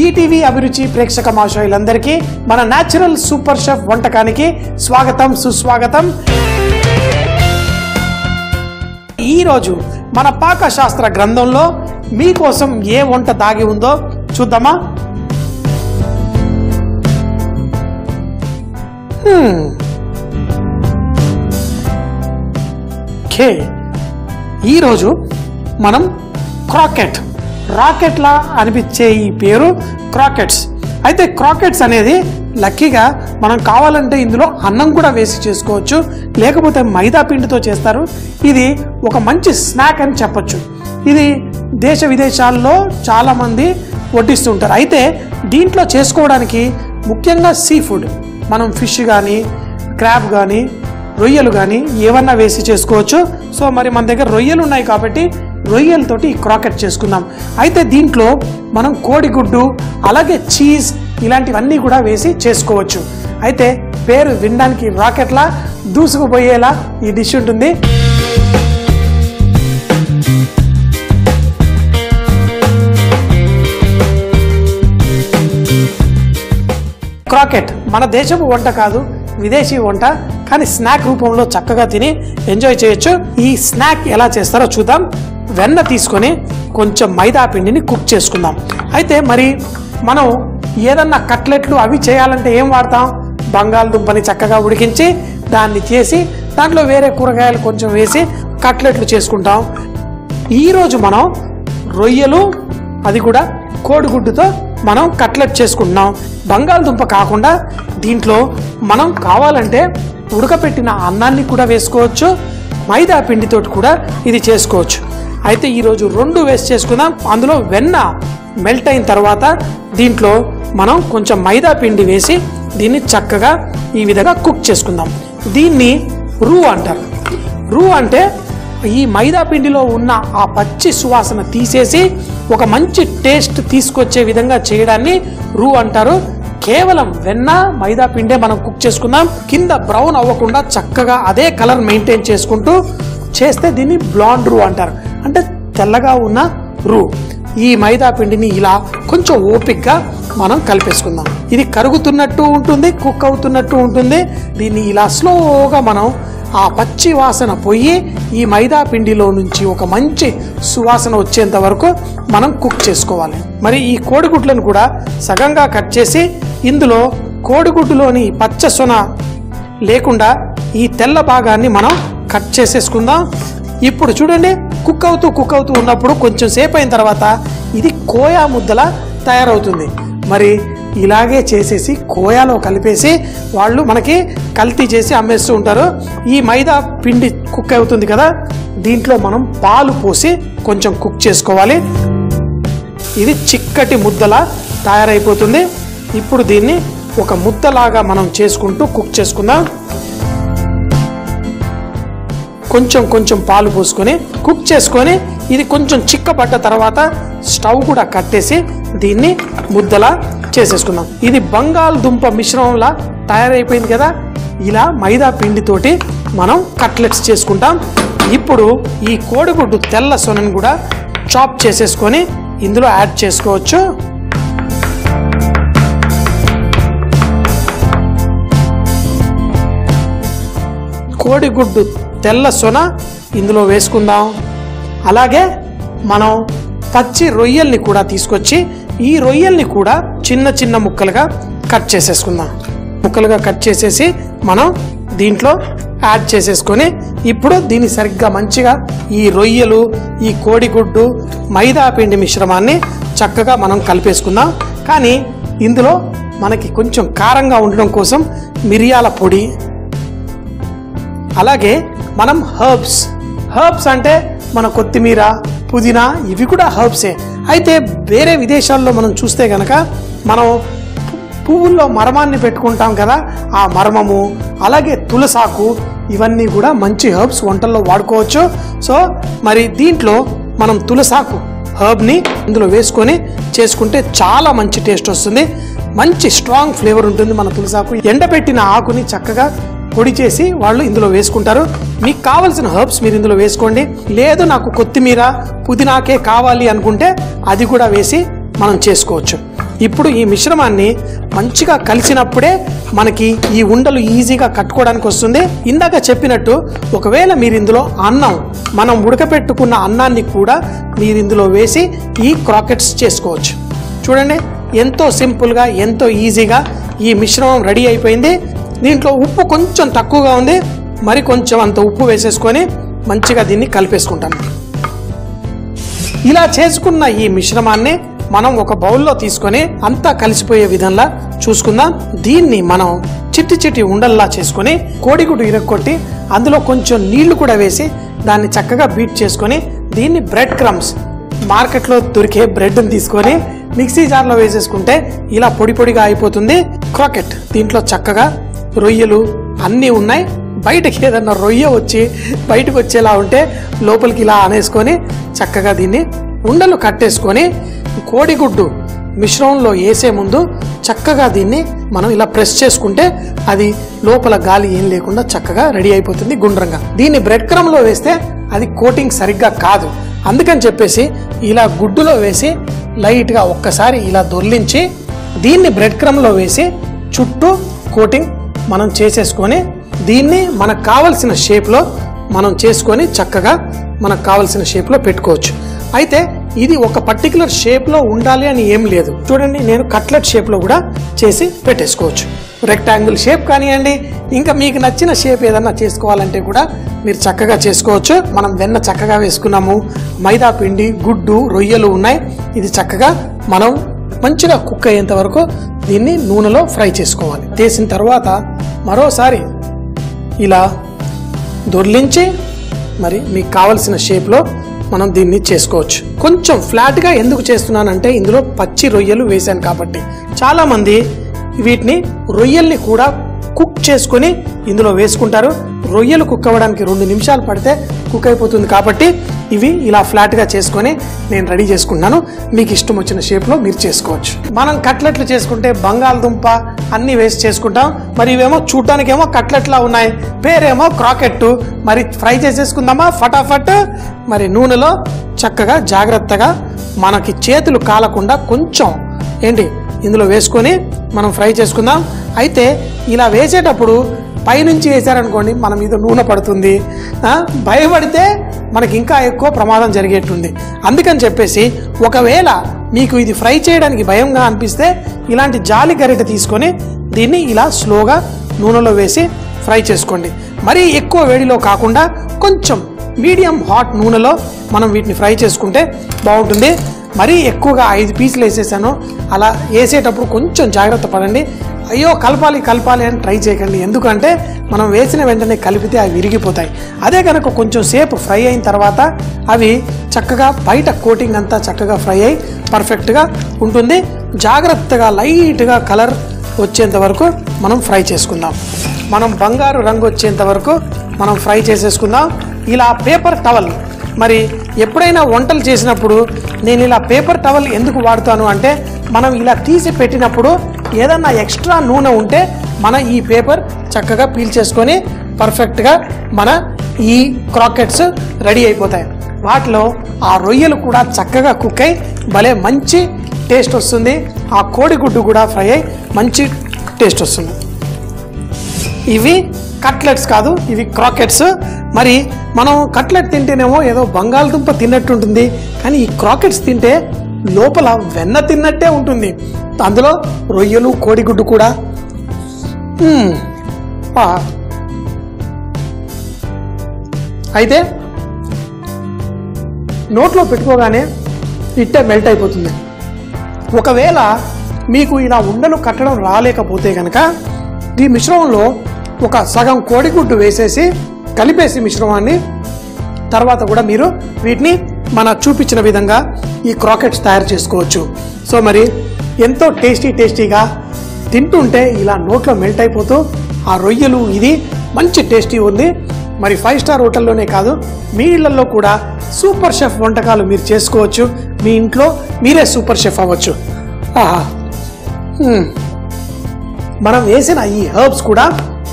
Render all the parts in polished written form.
ETV అభిరుచి ప్రేక్షక మహాశయులందరికీ మన న్యాచురల్ సూపర్ షెఫ్ వంటకానికి స్వాగతం సుస్వాగతం. ఈరోజు మన పాకశాస్త్ర గ్రంథంలో మీకోసం ఏ వంట దాగి ఉందో చూద్దామా? ఈరోజు మనం రాకెట్లా అనిపించే ఈ పేరు క్రాకెట్స్. అయితే క్రాకెట్స్ అనేది లక్కీగా మనం కావాలంటే ఇందులో అన్నం కూడా వేసి చేసుకోవచ్చు, లేకపోతే మైదా పిండితో చేస్తారు. ఇది ఒక మంచి స్నాక్ అని చెప్పొచ్చు. ఇది దేశ విదేశాల్లో చాలామంది వడ్డిస్తుంటారు. అయితే దీంట్లో చేసుకోవడానికి ముఖ్యంగా సీ ఫుడ్, మనం ఫిష్ కానీ క్రాబ్ కానీ రొయ్యలు కానీ ఏమన్నా వేసి చేసుకోవచ్చు. సో మరి మన దగ్గర రొయ్యలు ఉన్నాయి కాబట్టి రొయ్యలతోటి ఈ క్రాకెట్ చేసుకుందాం. అయితే దీంట్లో మనం కోడిగుడ్డు అలాగే చీజ్ ఇలాంటివన్నీ కూడా వేసి చేసుకోవచ్చు. అయితే పేరు వినడానికి రాకెట్లా దూసుకుపోయేలా ఈ డిష్ ఉంటుంది. క్రాకెట్ మన దేశపు వంట కాదు, విదేశీ వంట, కానీ స్నాక్ రూపంలో చక్కగా తిని ఎంజాయ్ చేయొచ్చు. ఈ స్నాక్ ఎలా చేస్తారో చూద్దాం. వెన్న తీసుకొని కొంచెం మైదా పిండిని కుక్ చేసుకుందాం. అయితే మరి మనం ఏదన్నా కట్లెట్లు అవి చేయాలంటే ఏం వాడతాం? బంగాళదుంపని చక్కగా ఉడికించి దాన్ని చేసి దాంట్లో వేరే కూరగాయలు కొంచెం వేసి కట్లెట్లు చేసుకుంటాం. ఈరోజు మనం రొయ్యలు అది కూడా కోడిగుడ్డుతో మనం కట్లెట్ చేసుకుంటున్నాం. బంగాళదుంప కాకుండా దీంట్లో మనం కావాలంటే ఉడకపెట్టిన అన్నాన్ని కూడా వేసుకోవచ్చు, మైదా పిండితోటి కూడా ఇది చేసుకోవచ్చు. అయితే ఈరోజు రెండు వేసి చేసుకుందాం. అందులో వెన్న మెల్ట్ అయిన తర్వాత దీంట్లో మనం కొంచెం మైదా పిండి వేసి దీన్ని చక్కగా ఈ విధంగా కుక్ చేసుకుందాం. దీన్ని రూ అంటారు. రూ అంటే ఈ మైదా పిండిలో ఉన్న ఆ పచ్చి సువాసన తీసేసి ఒక మంచి టేస్ట్ తీసుకొచ్చే విధంగా చేయడాన్ని రూ అంటారు. కేవలం వెన్న మైదా పిండే మనం కుక్ చేసుకుందాం. కింద బ్రౌన్ అవ్వకుండా చక్కగా అదే కలర్ మెయింటైన్ చేసుకుంటూ చేస్తే దీన్ని బ్లాండ్ రూ అంటారు, అంటే తెల్లగా ఉన్న రూ. ఈ మైదా పిండిని ఇలా కొంచెం ఓపిక్గా మనం కలిపేసుకుందాం. ఇది కరుగుతున్నట్టు ఉంటుంది, కుక్ అవుతున్నట్టు ఉంటుంది. దీన్ని ఇలా స్లోగా మనం ఆ పచ్చి వాసన పోయి ఈ మైదా పిండిలో నుంచి ఒక మంచి సువాసన వచ్చేంత వరకు మనం కుక్ చేసుకోవాలి. మరి ఈ కోడిగుడ్లను కూడా సగంగా కట్ చేసి ఇందులో కోడిగుడ్డులోని పచ్చ సొన లేకుండా ఈ తెల్ల భాగాన్ని మనం కట్ చేసేసుకుందాం. ఇప్పుడు చూడండి, కుక్ అవుతూ ఉన్నప్పుడు కొంచెం సేపు అయిన తర్వాత ఇది కోయా ముద్దలా తయారవుతుంది. మరి ఇలాగే చేసేసి కోయాలో కలిపేసి వాళ్ళు మనకి కల్తీ చేసి అమ్మేస్తూ ఉంటారు. ఈ మైదా పిండి కుక్ అవుతుంది కదా, దీంట్లో మనం పాలు పోసి కొంచెం కుక్ చేసుకోవాలి. ఇది చిక్కటి ముద్దలా తయారైపోతుంది. ఇప్పుడు దీన్ని ఒక ముద్దలాగా మనం చేసుకుంటూ కుక్ చేసుకుందాం. కొంచెం పాలు పోసుకొని కుక్ చేసుకొని ఇది కొంచెం చిక్కబడ్డ తర్వాత స్టవ్ కూడా కట్టేసి దీన్ని ముద్దలా చేసేసుకుందాం. ఇది బంగాళదుంప మిశ్రమంలా తయారైపోయింది కదా. ఇలా మైదా పిండితోటి మనం కట్లెట్స్ చేసుకుంటాం. ఇప్పుడు ఈ కోడిగుడ్డు తెల్ల సొనని కూడా చాప్ చేసేసుకొని ఇందులో యాడ్ చేసుకోవచ్చు. కోడిగుడ్డు తెల్ల సొన ఇందులో వేసుకుందాం. అలాగే మనం పచ్చి రొయ్యల్ని కూడా తీసుకొచ్చి ఈ రొయ్యల్ని కూడా చిన్న ముక్కలుగా కట్ చేసేసుకుందాం. ముక్కలుగా కట్ చేసేసి మనం దీంట్లో యాడ్ చేసేసుకొని ఇప్పుడు దీన్ని సరిగ్గా మంచిగా ఈ రొయ్యలు ఈ కోడిగుడ్డు మైదా పిండి మిశ్రమాన్ని చక్కగా మనం కలిపేసుకుందాం. కానీ ఇందులో మనకి కొంచెం కారంగా ఉండడం కోసం మిరియాల పొడి, అలాగే మనం హర్బ్స్ అంటే మన కొత్తిమీర పుదీనా ఇవి కూడా హర్బ్సే. అయితే వేరే విదేశాల్లో మనం చూస్తే కనుక మనం పువ్వుల్లో మరమాన్ని పెట్టుకుంటాం కదా, ఆ మరమము అలాగే తులసాకు ఇవన్నీ కూడా మంచి హర్బ్స్ వంటల్లో వాడుకోవచ్చు. సో మరి దీంట్లో మనం తులసాకు హర్బ్ని ఇందులో వేసుకొని చేసుకుంటే చాలా మంచి టేస్ట్ వస్తుంది, మంచి స్ట్రాంగ్ ఫ్లేవర్ ఉంటుంది. మన తులసాకు ఎండబెట్టిన ఆకుని చక్కగా పొడి చేసి వాళ్ళు ఇందులో వేసుకుంటారు. మీకు కావాల్సిన హర్బ్స్ మీరు ఇందులో వేసుకోండి. లేదు నాకు కొత్తిమీర పుదీనాకే కావాలి అనుకుంటే అది కూడా వేసి మనం చేసుకోవచ్చు. ఇప్పుడు ఈ మిశ్రమాన్ని మంచిగా కలిసినప్పుడే మనకి ఈ ఉండలు ఈజీగా కట్టుకోవడానికి వస్తుంది. ఇందాక చెప్పినట్టు ఒకవేళ మీరు ఇందులో మనం ఉడకపెట్టుకున్న అన్నాన్ని కూడా మీరు ఇందులో వేసి ఈ క్రాకెట్స్ చేసుకోవచ్చు. చూడండి, ఎంతో సింపుల్గా ఎంతో ఈజీగా ఈ మిశ్రమం రెడీ అయిపోయింది. దీంట్లో ఉప్పు కొంచెం తక్కువగా ఉంది, మరి కొంచెం అంత ఉప్పు వేసేసుకొని మంచిగా దీన్ని కలిపేసుకుంటాను. ఇలా చేసుకున్న ఈ మిశ్రమాన్ని మనం ఒక బౌల్లో తీసుకొని అంతా కలిసిపోయే విధంగా చూసుకుందాం. దీన్ని మనం చిట్టి చిట్టి ఉండల్లా చేసుకొని కోడిగుడ్డు ఇరక్కొట్టి అందులో కొంచెం నీళ్లు కూడా వేసి దాన్ని చక్కగా బీట్ చేసుకొని దీన్ని బ్రెడ్ క్రమ్స్, మార్కెట్లో దొరికే బ్రెడ్ని తీసుకొని మిక్సీ జార్లో వేసేసుకుంటే ఇలా పొడి పొడిగా అయిపోతుంది క్రాకెట్. దీంట్లో చక్కగా రొయ్యలు అన్నీ ఉన్నాయి. బయటకి ఏదన్నా రొయ్య వచ్చి బయటకు వచ్చేలా ఉంటే లోపలికి ఇలా అనేసుకొని చక్కగా దీన్ని ఉండలు కట్టేసుకొని కోడిగుడ్డు మిశ్రమంలో వేసే ముందు చక్కగా దీన్ని మనం ఇలా ప్రెస్ చేసుకుంటే అది లోపల గాలి ఏం లేకుండా చక్కగా రెడీ అయిపోతుంది గుండ్రంగా. దీన్ని బ్రెడ్ క్రమ్లో వేస్తే అది కోటింగ్ సరిగ్గా కాదు. అందుకని చెప్పేసి ఇలా గుడ్డులో వేసి లైట్గా ఒక్కసారి ఇలా దొర్లించి దీన్ని బ్రెడ్ క్రమ్లో వేసి చుట్టూ కోటింగ్ మనం చేసేసుకొని దీన్ని మనకు కావలసిన షేప్లో మనం చేసుకొని చక్కగా మనకు కావలసిన షేప్లో పెట్టుకోవచ్చు. అయితే ఇది ఒక పర్టికులర్ షేప్లో ఉండాలి అని ఏం లేదు. చూడండి, నేను కట్లెట్ షేప్లో కూడా చేసి పెట్టేసుకోవచ్చు. రెక్టాంగిల్ షేప్ కానివ్వండి, ఇంకా మీకు నచ్చిన షేప్ ఏదన్నా చేసుకోవాలంటే కూడా మీరు చక్కగా చేసుకోవచ్చు. మనం వెన్న చక్కగా వేసుకున్నాము, మైదా పిండి, గుడ్డు, రొయ్యలు ఉన్నాయి. ఇది చక్కగా మనం మంచిగా కుక్ అయ్యేంత వరకు దీన్ని నూనెలో ఫ్రై చేసుకోవాలి. చేసిన తర్వాత మరోసారి ఇలా దొర్లించి మరి మీకు కావలసిన షేప్లో మనం దీన్ని చేసుకోవచ్చు. కొంచెం ఫ్లాట్గా ఎందుకు చేస్తున్నానంటే ఇందులో పచ్చి రొయ్యలు వేశాను కాబట్టి. చాలామంది వీటిని రొయ్యల్ని కూడా కుక్ చేసుకొని ఇందులో వేసుకుంటారు. రొయ్యలు కుక్ అవ్వడానికి 2 నిమిషాలు పడితే కుక్ అయిపోతుంది కాబట్టి ఇవి ఇలా ఫ్లాట్గా చేసుకొని నేను రెడీ చేసుకుంటున్నాను. మీకు ఇష్టం వచ్చిన షేప్లో మీరు చేసుకోవచ్చు. మనం కట్లెట్లు చేసుకుంటే బంగాళదుంప అన్నీ వేసి చేసుకుంటాం. మరి ఇవేమో చూడటానికేమో కట్లెట్లా ఉన్నాయి, పేరేమో క్రాకెట్. మరి ఫ్రై చేసేసుకుందామా ఫటాఫట్. మరి నూనెలో చక్కగా జాగ్రత్తగా మనకి చేతులు కాలకుండా కొంచెం ఇందులో వేసుకొని మనం ఫ్రై చేసుకుందాం. అయితే ఇలా వేసేటప్పుడు పైనుంచి వేసారనుకోండి మన మీద నూనె పడుతుంది, భయపడితే మనకి ఇంకా ఎక్కువ ప్రమాదం జరిగేట్టుంది. అందుకని చెప్పేసి ఒకవేళ మీకు ఇది ఫ్రై చేయడానికి భయంగా అనిపిస్తే ఇలాంటి జాలి గరిటె తీసుకొని దీన్ని ఇలా స్లోగా నూనెలో వేసి ఫ్రై చేసుకోండి. మరీ ఎక్కువ వేడిలో కాకుండా కొంచెం మీడియం హాట్ నూనెలో మనం వీటిని ఫ్రై చేసుకుంటే బాగుంటుంది. మరీ ఎక్కువగా 5 పీసులు వేసేసాను. అలా వేసేటప్పుడు కొంచెం జాగ్రత్త పడండి. అయ్యో కలపాలి అని ట్రై చేయకండి. ఎందుకంటే మనం వేసిన వెంటనే కలిపితే అవి విరిగిపోతాయి. అదే కనుక కొంచెం సేపు ఫ్రై అయిన తర్వాత అవి చక్కగా బయట కోటింగ్ అంతా చక్కగా ఫ్రై అయ్యి పర్ఫెక్ట్గా ఉంటుంది. జాగ్రత్తగా లైట్గా కలర్ వచ్చేంత వరకు మనం ఫ్రై చేసుకుందాం. మనం బంగారు రంగు వచ్చేంత వరకు మనం ఫ్రై చేసేసుకుందాం. ఇలా పేపర్ టవల్, మరి ఎప్పుడైనా వంటలు చేసినప్పుడు నేను ఇలా పేపర్ టవల్ ఎందుకు వాడుతాను అంటే మనం ఇలా తీసి పెట్టినప్పుడు ఏదన్నా ఎక్స్ట్రా నూనె ఉంటే మన ఈ పేపర్ చక్కగా పీల్ చేసుకొని పర్ఫెక్ట్గా మన ఈ క్రాకెట్స్ రెడీ అయిపోతాయి. వాటిలో ఆ రొయ్యలు కూడా చక్కగా కుక్ అయి భలే మంచి టేస్ట్ వస్తుంది. ఆ కోడిగుడ్డు కూడా ఫ్రై అయ్యి మంచి టేస్ట్ వస్తుంది. ఇవి కట్లెట్స్ కాదు, ఇవి క్రాకెట్స్. మరి మనం కట్లెట్ తింటేనేమో ఏదో బంగాళదుంప తిన్నట్టు ఉంటుంది, కానీ ఈ క్రాకెట్స్ తింటే లోపల వెన్న తిన్నట్టే ఉంటుంది. అందులో రొయ్యలు, కోడిగుడ్డు కూడా. అయితే నోట్లో పెట్టుకోగానే ఇట్టే మెల్ట్ అయిపోతుంది. ఒకవేళ మీకు ఇలా ఉండలు కట్టడం రాలేకపోతే కనుక ఈ మిశ్రమంలో ఒక సగం కోడిగుడ్డు వేసేసి కలిపేసి మిశ్రమాన్ని తర్వాత కూడా మీరు వీటిని మన చూపించిన విధంగా ఈ క్రాకెట్స్ తయారు చేసుకోవచ్చు. సో మరి ఎంతో టేస్టీగా తింటుంటే ఇలా నోట్లో మెల్ట్ అయిపోతూ ఆ రొయ్యలు ఇది మంచి టేస్టీ ఉంది. మరి 5 స్టార్ హోటల్లోనే కాదు మీ ఇళ్లలో కూడా సూపర్ షెఫ్ వంటకాలు మీరు చేసుకోవచ్చు. మీ ఇంట్లో మీరే సూపర్ షెఫ్ అవ్వచ్చు. మనం వేసిన ఈ హర్బ్స్ కూడా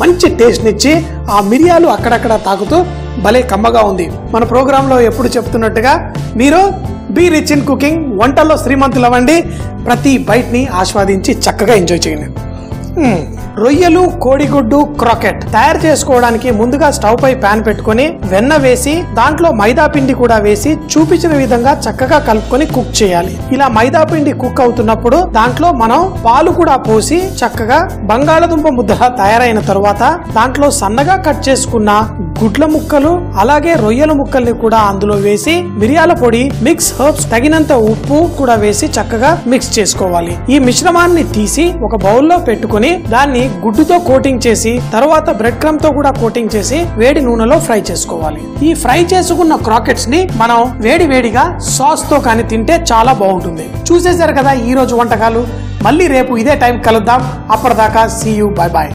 మంచి టేస్ట్నిచ్చి ఆ మిరియాలు అక్కడక్కడ తాకుతూ భలే కమ్మగా ఉంది. మన ప్రోగ్రామ్ లో ఎప్పుడు చెప్తున్నట్టుగా మీరు బీ రిచ్ ఇన్ కుకింగ్, వంటల్లో శ్రీమంతులు అవ్వండి. ప్రతి బైట్ ని ఆస్వాదించి చక్కగా ఎంజాయ్ చేయండి. రొయ్యలు కోడిగుడ్డు క్రాకెట్ తయారు చేసుకోవడానికి ముందుగా స్టవ్ పై ప్యాన్ పెట్టుకుని వెన్న వేసి దాంట్లో మైదా పిండి కూడా వేసి చూపించిన విధంగా చక్కగా కలుపుకొని కుక్ చేయాలి. ఇలా మైదా పిండి కుక్ అవుతున్నప్పుడు దాంట్లో మనం పాలు కూడా పోసి చక్కగా బంగాళదుంప ముద్దలా తయారైన తరువాత దాంట్లో సన్నగా కట్ చేసుకున్న గుడ్ల ముక్కలు అలాగే రొయ్యల ముక్కల్ని కూడా అందులో వేసి మిరియాల పొడి, మిక్స్ హర్బ్స్, తగినంత ఉప్పు కూడా వేసి చక్కగా మిక్స్ చేసుకోవాలి. ఈ మిశ్రమాన్ని తీసి ఒక బౌల్లో పెట్టుకుని దాన్ని గుడ్డుతో కోటింగ్ చేసి తర్వాత బ్రెడ్ క్రమ్ తో కూడా కోటింగ్ చేసి వేడి నూనెలో ఫ్రై చేసుకోవాలి. ఈ ఫ్రై చేసుకున్న క్రాకెట్స్ ని మనం వేడి వేడిగా సాస్ తో కానీ తింటే చాలా బాగుంటుంది. చూసేశారు కదా ఈ రోజు వంటకాలు. మళ్ళీ రేపు ఇదే టైం కలుద్దాం. అప్పటిదాకా సీ యూ, బై బాయ్.